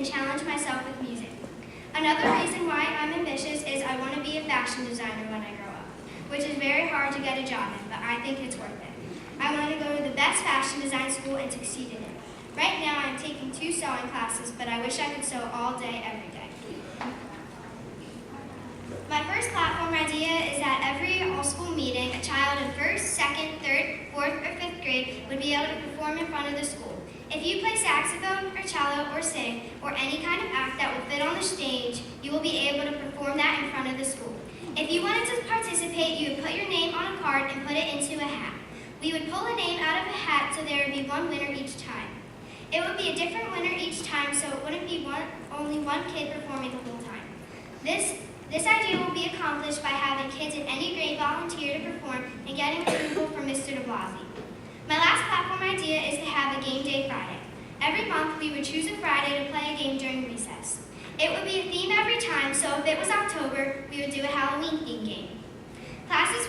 challenge myself with music. Another reason why I'm ambitious is I want to be a fashion designer when I grow up, which is very hard to get a job in, but I think it's worth it. I want to go to the best fashion design school and succeed in it. Right now I'm taking 2 sewing classes, but I wish I could sew all day, every day. My first platform idea is that every all-school meeting, a child in 1st, 2nd, 3rd, 4th, or 5th grade would be able to perform in front of the school. If you play saxophone or cello or sing or any kind of act that will fit on the stage, you will be able to perform that in front of the school. If you wanted to participate, you would put your name on a card and put it into a hat. We would pull a name out of a hat so there would be one winner each time. It would be a different winner each time, so it wouldn't be only one kid performing the whole time. This idea will be accomplished by having kids in any grade volunteer to perform and getting approval from Mr. de Blasi. My last platform idea is to have a game day Friday. Every month we would choose a Friday to play a game during recess. It would be a theme every time, so if it was October, we would do a Halloween theme game. Classes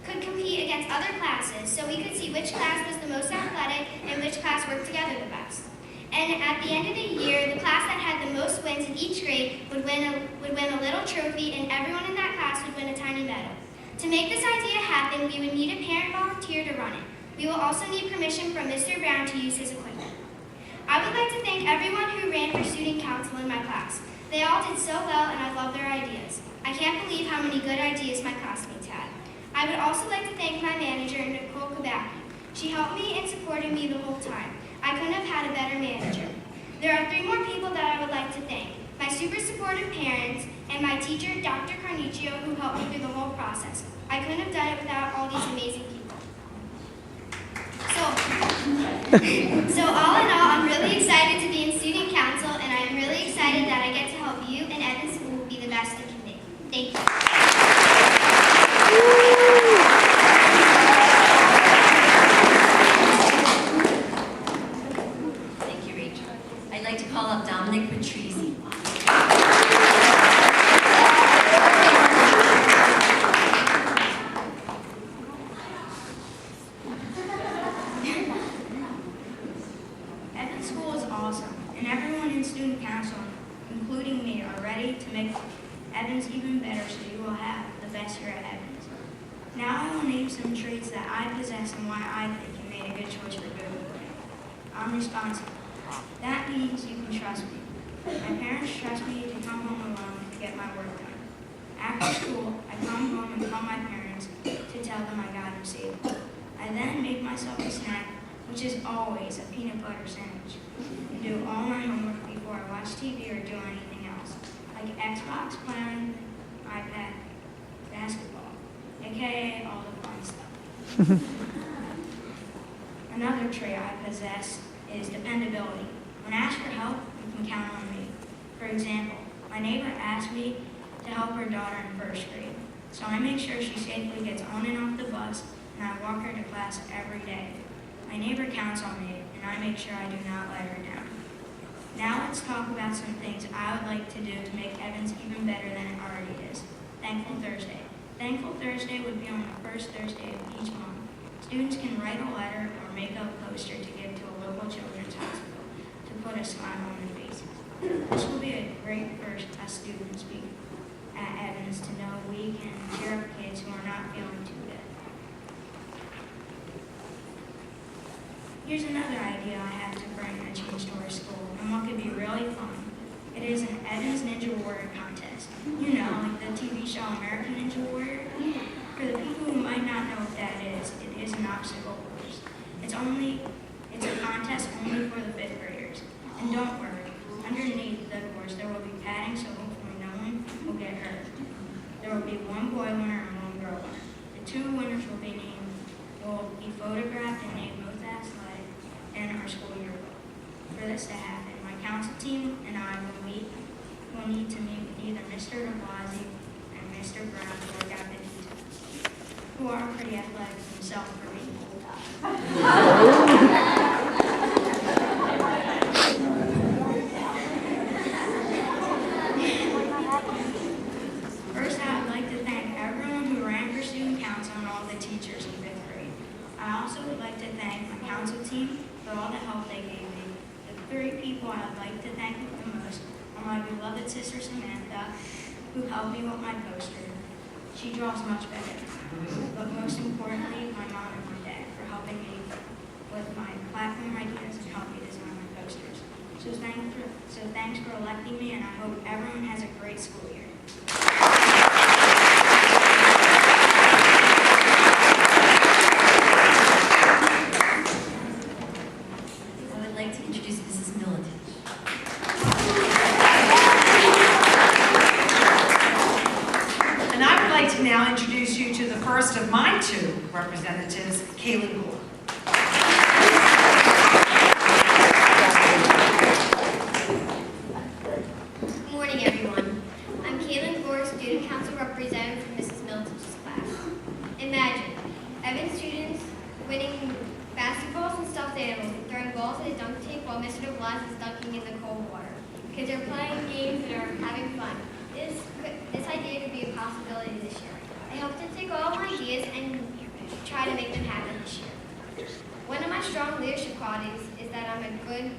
could compete against other classes, so we could see which class was the most athletic and which class worked together the best. And at the end of the year, the class that had the most wins in each grade would win a little trophy, and everyone in that class would win a tiny medal. To make this idea happen, we would need a parent volunteer to run it. We will also need permission from Mr. Brown to use his equipment. I would like to thank everyone who ran for student council in my class. They all did so well, and I love their ideas. I can't believe how many good ideas my classmates had. I would also like to thank my manager, Nicole Kabacki. She helped me and supported me the whole time. I couldn't have had a better manager. There are 3 more people that I would like to thank. My super supportive parents and my teacher, Dr. Carniccio, who helped me through the whole process. I couldn't have done it without all these amazing people. So all in all, I'm really excited to be in student council, and I am really excited that I get to help you and Evans School be the best it can be. Thank you. I'd like to call up Dominic Patrizi. Evans School is awesome, and everyone in student council, including me, are ready to make Evans even better so you will have the best year at Evans. Now I will name some traits that I possess and why I think you made a good choice for good learning. I'm responsible. That means you can trust me. My parents trust me to come home alone to get my work done. After school, I come home and call my parents to tell them I got them safe. I then make myself a snack, which is always a peanut butter sandwich, and do all my homework before I watch TV or do anything else, like Xbox, playing, iPad, basketball, aka all the fun stuff. Another trait I possess is dependability. When asked for help, you can count on me. For example, my neighbor asked me to help her daughter in 1st grade, so I make sure she safely gets on and off the bus, and I walk her to class every day. My neighbor counts on me, and I make sure I do not let her down. Now let's talk about some things I would like to do to make Evans even better than it already is. Thankful Thursday. Thankful Thursday would be on the 1st Thursday of each month. Students can write a letter or make a poster to give to a local children's hospital to put a smile on their faces. This will be a great first as students speak at Evans to know we can cheer up kids who are not feeling too good. Here's another idea I have to bring a change to our school and what could be really fun. It is an Evans Ninja Warrior contest. You know, like the TV show American Ninja Warrior. For the people who might not know what that is, it is an obstacle course. It's a contest only for the 5th graders. And don't worry, underneath the course there will be padding so hopefully no one will get hurt. There will be one boy winner and one girl winner. The 2 winners will be photographed and named both athletic and our school yearbook. For this to happen, my council team and I will need to meet with either Mr. de Blasi and Mr. Brown to work out the details, who are pretty athletic themselves for being old. First, I would like to thank everyone who ran for student council and all the teachers in 5th grade. I also would like to thank my council team for all the help they gave me. The 3 people I would like to thank the most sister Samantha, who helped me with my poster. She draws much better. But most importantly, my mom and my dad for helping me with my platform ideas and help me design my posters. So thanks for electing me, and I hope everyone has a great school year. I would like to introduce Mrs. Miletich. And I would like to now introduce you to the first of my two representatives, Kaylin Gore. Good morning, everyone. I'm Kaylin Gore, student council representative from Mrs. Militich's class. Imagine, Evan students winning basketballs and stuffed animals and throwing balls at a dunk tank while Mr. DeBlas is dunking in the cold water. Kids are playing games and are having fun. This idea could be a possibility this year. I hope to take all my ideas and try to make them happen this year. One of my strong leadership qualities is that I'm a good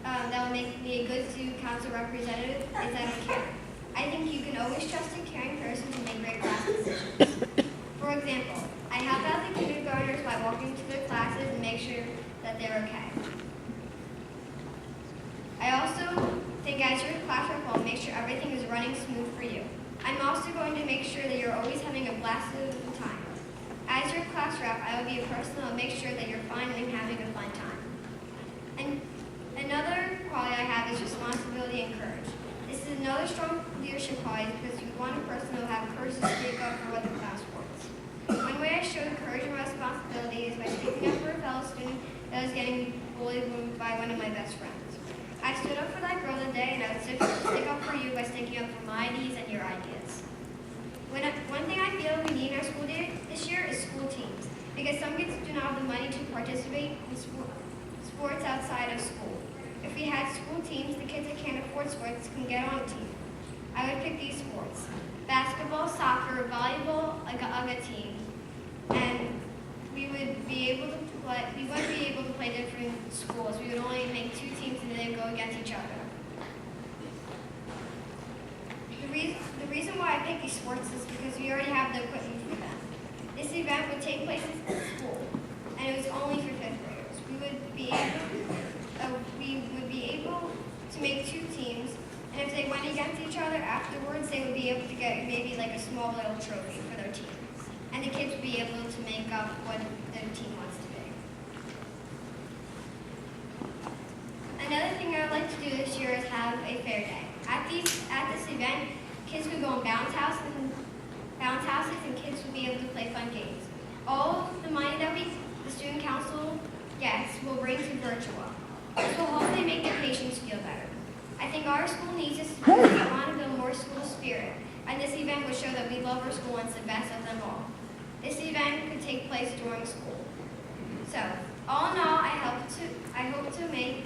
that will make me a good student council representative is that I care. I think you can always trust a caring person to make great class decisions. For example, I help out the kindergartners by walking to their classes and make sure that they're okay. I also think as your class rep, I'll make sure everything is running smooth for you. I'm also going to make sure that you're always having a blast of time. As your class rep, I will be a person that will make sure that you're fun and having a fun time. And another quality I have is responsibility and courage. This is another strong leadership quality because you want a person who will have courage to speak up for what the class wants. One way I showed courage and responsibility is by speaking up for a fellow student that was getting bullied by one of my best friends. I stood up for that girl today, and I would stick up for you by sticking up for my ideas and your ideas. One thing I feel we need in our school day this year is school teams, because some kids do not have the money to participate in sports outside of school. If we had school teams, the kids that can't afford sports can get on a team. I would pick these sports: basketball, soccer, volleyball, like a team, and we would be able to play. We wouldn't be able to play different schools. We would only make two teams and then go against each other. The reason why I pick these sports is because we already have the equipment for them. This event would take place in school, and it was only for fifth graders. We would be able to make two teams, and if they went against each other afterwards, they would be able to get maybe like a small little trophy for their team. And the kids would be able to make up what their team wants to be. Another thing I would like to do this year is have a fair day. At this event, kids would go in bounce houses and kids would be able to play fun games. All the money that the student council gets will bring to virtual. This will hopefully make their patients feel better. I think our school needs this because we want to build more school spirit, and this event will show that we love our school and it's the best of them all. This event could take place during school. So, all in all, I hope to make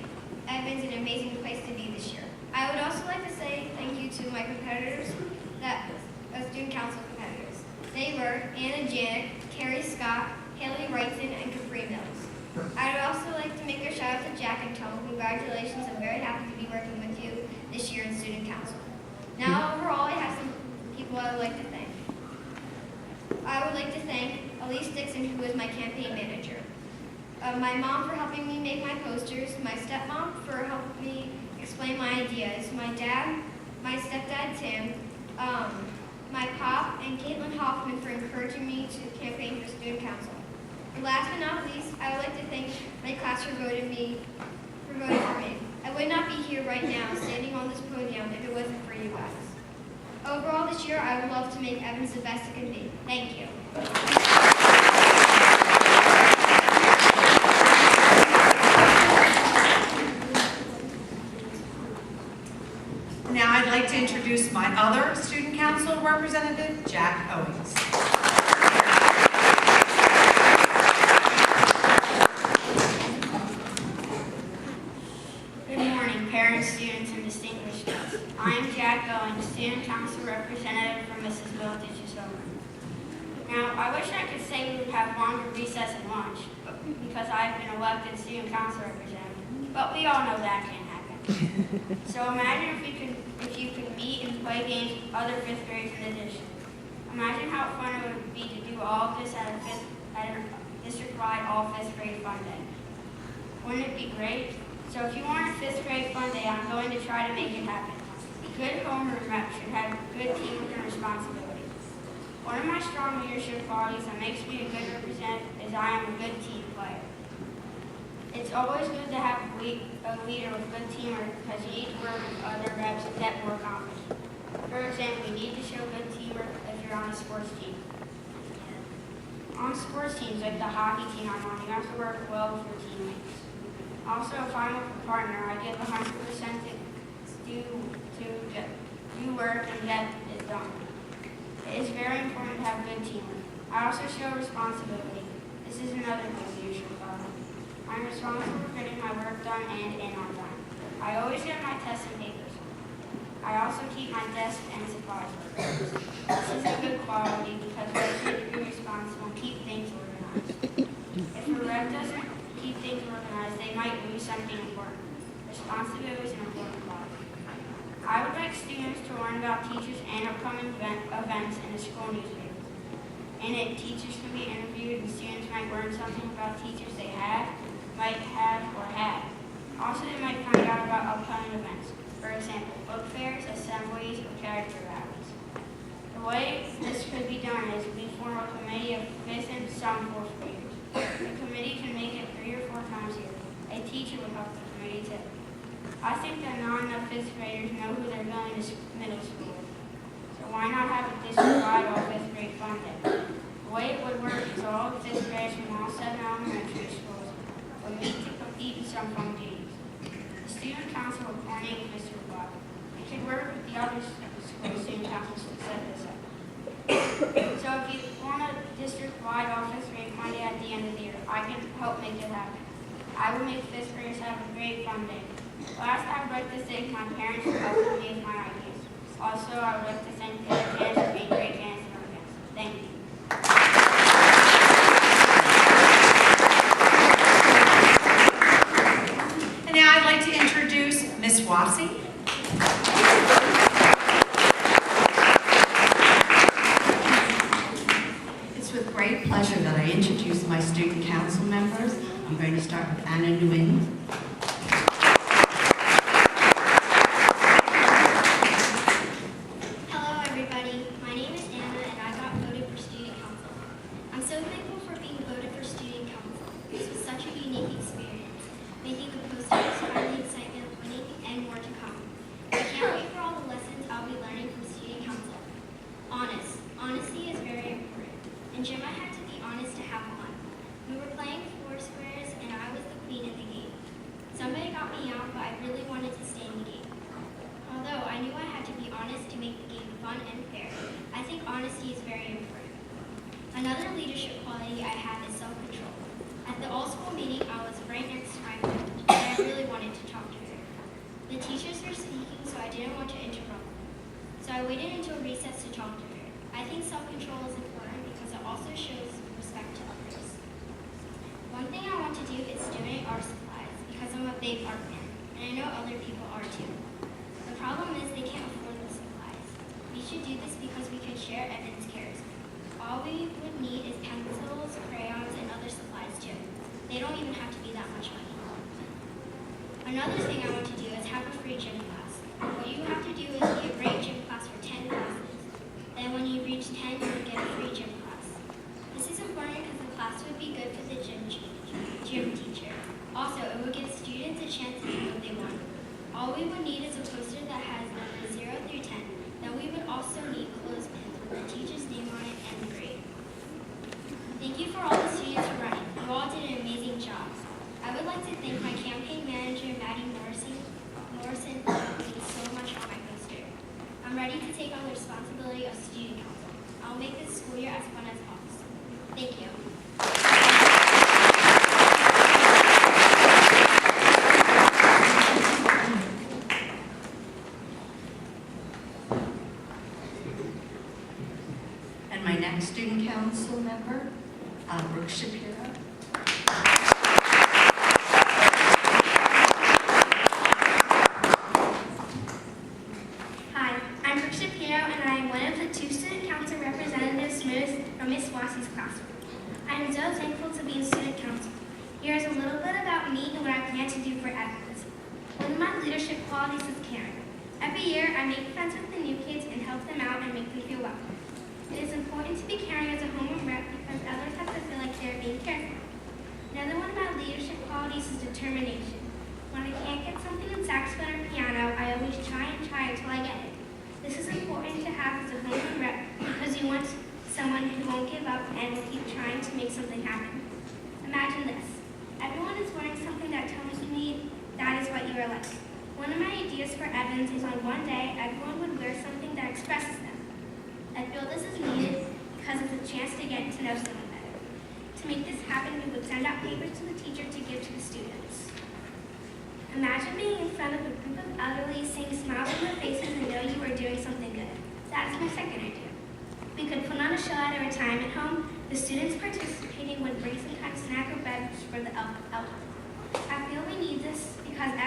Edmonds an amazing place to be this year. I would also like to say thank you to my competitors, student council competitors. They were Anna Janet, Carrie Scott, Haley Wrighton, and Capri Mills. I would also like to make a shout out to Jack and Tom. Congratulations, I'm very happy to be working with you this year in student council. Now overall, I have some people I would like to thank. I would like to thank Elise Dixon, who is my campaign manager. My mom for helping me make my posters, my stepmom for helping me explain my ideas, my dad, my stepdad Tim, my pop, and Caitlin Hoffman for encouraging me to campaign for student council. And last but not least, I would like to thank my class for voting for me. I would not be here right now standing on this podium if it wasn't for you guys. Overall this year, I would love to make Evans the best it can be. Thank you. Now I'd like to introduce my other student council representative, Jack Owens. Good morning, parents, students, and distinguished guests. I am Jack Owens, student council representative from Mrs. Militich's home. Now, I wish I could say we would have longer recess and lunch, because I've been elected student council representative, but we all know that can't happen. So imagine if you could meet and play games with other fifth graders in the district. Imagine how fun it would be to do all of this at a district-wide all fifth grade fun day. Wouldn't it be great? So if you want a fifth grade fun day, I'm going to try to make it happen. Good homeroom rep should have good teamwork and responsibility. One of my strong leadership qualities that makes me a good representative is I am a good team player. It's always good to have a leader with good teamwork because you need to work with other reps to get more accomplished. For example, you need to show good teamwork if you're on a sports team. On sports teams, like the hockey team I'm on, you have to work well with your teammates. Also, if I'm with a partner, I give 100% to do work and get it done. It is very important to have good teamwork. I also show responsibility. This is another good leadership quality. I'm responsible for getting my work done and in on time. I always get my tests and papers. I also keep my desk and supplies organized. This is a good quality because reps need to be responsible and keep things organized. If a rep doesn't keep things organized, they might lose something important. Responsibility is an important quality. I would like students to learn about teachers and upcoming events in the school newspaper. In it, teachers can be interviewed and students might learn something about teachers they might have, or had. Also, they might find out about upcoming events. For example, book fairs, assemblies, or character rallies. The way this could be done is we form a committee of 5th and some 4th graders. The committee can make it 3 or 4 times a year. A teacher would help the committee too. I think that not enough 5th graders know who they're going to middle school with. So why not have a district-wide all 5th grade fun day? The way it would work is all the 5th graders from all 7 elementary schools would meet to compete in some fun games. The student council would coordinate with Mr. Block. It could work with the other school student councils to set this up. So if you want a district-wide all 5th grade fun day at the end of the year, I can help make it happen. I will make 5th graders have a great fun day. Last, I would like to thank my parents for helping me with my ideas. Also, I would like to thank the other parents for being great parents in our events. Thank you. And now I'd like to introduce Ms. Wassey. It's with great pleasure that I introduce my student council members. I'm going to start with Anna Nguyen. Hello everybody, my name is Anna and I got voted for student council. I'm so thankful for being voted for student council. This was such a unique experience, making the posters, finding the excitement of winning, and more to come. I can't wait for all the lessons I'll be learning from student council. Honesty is very important. In gym I had to be honest to have fun. We were playing 4 squares and I was the queen in the game. Somebody got me out, but I really wanted to stay in the game. Although I knew I had to be honest to make the game fun and fair, I think honesty is very important. Another leadership quality I have is self-control. At the all-school meeting, I was right next to my friend, and I really wanted to talk to her. The teachers were speaking, so I didn't want to interrupt them. So I waited until recess to talk to her. I think self-control is important because it also shows respect to others. One thing I want to do is donate art supplies because I'm a big art fan, and I know other people are too. The problem is they can't afford the supplies. We should do this because we could share Evan's cares. All we would need is pencils, crayons, and other supplies too. They don't even have to be that much money. Another thing I want to do is have a free gym class. What you have to do is be a great gym class for 10 classes. Then when you reach 10, you get a free gym class. This is important because the class would be good for the gym teacher. Also, it would give students a chance to do what they want. All we would need is a poster that has numbers 0 through 10. Then we would also need clothespins with the teacher's name on it and grade. Thank you for all the students for running. You all did an amazing job. I would like to thank my campaign manager, Maddie Morrison, for helping so much on my poster. I'm ready to take on the responsibility of student council. I'll make this school year as fun as possible. Thank you. And my next student council member, Brooke Shapiro. Miss Wassey's classroom. I am so thankful to be in student council. Here is a little bit about me and what I plan to do for Evans. One of my leadership qualities is caring. Every year, I make friends with the new kids and help them out and make them feel welcome. It is important to be caring as a homeroom rep because others have to feel like they are being cared for. Another one of my leadership qualities is determination. When I can't get something in saxophone or piano, I always try until I get it. This is important to have as a homeroom rep because you want someone who won't give up and will keep trying to make something happen. Imagine this. Everyone is wearing something that tells you that is what you are like. One of my ideas for Evans is on one day, everyone would wear something that expresses them. I feel this is needed because it's a chance to get to know someone better. To make this happen, we would send out papers to the teacher to give to the students. Imagine being in front of a group of elderly, seeing smiles on their faces and know you are doing something good. That is my second idea. We could put on a show at a retirement home. The students participating would bring some kind of snack or beverage for the elderly. I feel we need this because